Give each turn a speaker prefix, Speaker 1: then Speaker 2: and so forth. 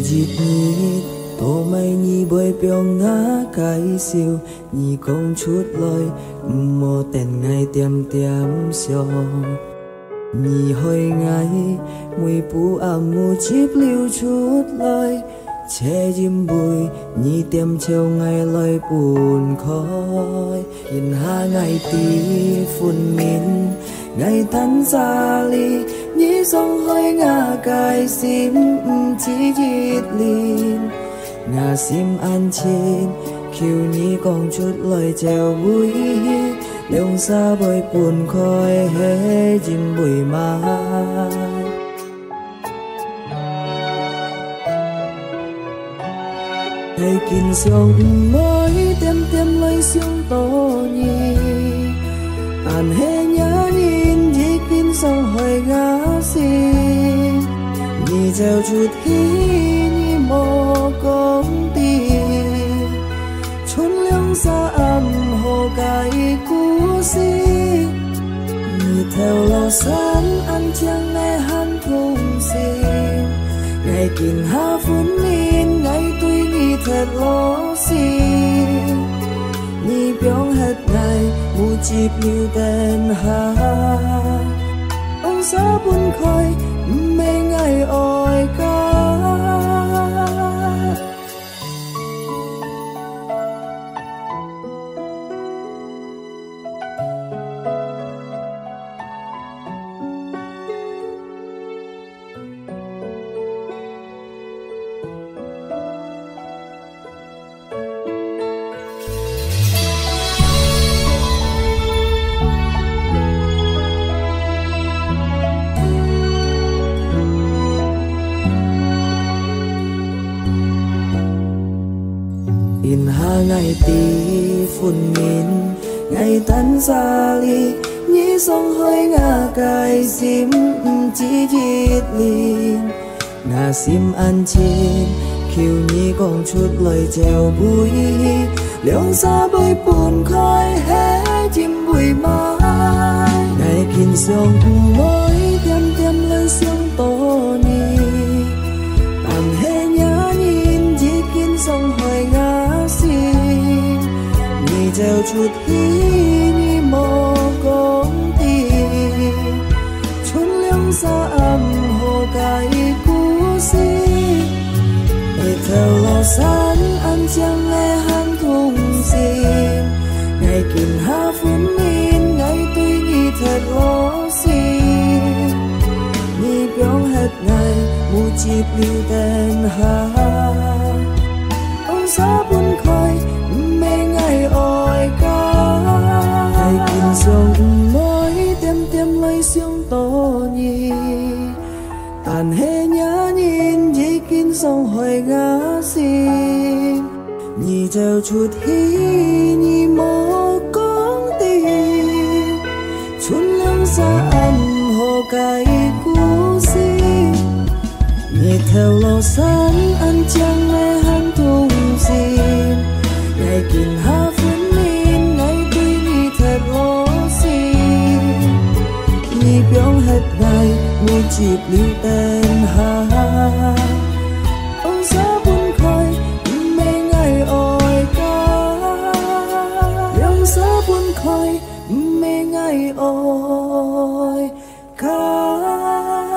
Speaker 1: dịp nhị tô mây nhị bơi biong ngã cái siêu nhị công chút lời mô tên ngày tiêm tiêm xio nhị hồi ngày mùi pu mu chip liu chút lời che chim bụi nhị tiêm treo ngày lời buồn khói nhìn ha ngày tí phun min ngày tan xa ly nhị sông hơi ngã cài sim chỉ dịt lin ngã sim an trên khiêu nhị còn chút lời treo bụi liêu xa bơi buồn khói hé chim bụi mai hay kín sông mới tem tem lấy sông to nhì an hé nhớ nhìn chỉ kín sông hơi ngã xin nhì gieo chút khí nhì mò công tiền chốn liêu xa âm hồ cái cú xin nhì theo lo sáng ăn chăng nghe han thùng xin ngày kín ha phun min ngày tuy nhì thật lo xin nhì biong hết ngày mu chip liu tên ha ông xã buồn khói mê ngày oi ca in ha ngày tí phun min ngày tan xa ly nhị sông hơi ngã cài sim chỉ dịt lin ngã sim an trên khiêu nhị còn chút lời treo bụi liêu xa bơi buồn khói hé chim bụi mai ngày kín sông mới tiêm tiêm lên sông to ni tàn hé nhớ nhìn chỉ kín sông hơi ngã xin nhị gieo chút khí nhị mò công tiền chốn liêu xa âm hồ cái cú xin nhị theo lo sáng ăn chăng nghe han thùng xin ngày kín ha phun min ngày tuy nhị thật lo xin nhị biong hết ngày mu chip liu tên ha ông xã buồn khói mê ngày oi ca ngày kín sông mới tem tem lấy sông to nhì tàn hé nhớ nhìn chỉ kín sông hồi ngã xin nhì gieo chút hí nhì mò công tiền chốn liêu xa âm hồ cái cú xin nhị theo lo sáng ăn chăng nghe han thùng xin ngày kín ha phun min ngày tuy nhị thật lo xin nhị biong hết ngày mu chip liu tên ha ông xã buồn khói mê ngày oi ca liêu xã buồn khói mê ngày oi ca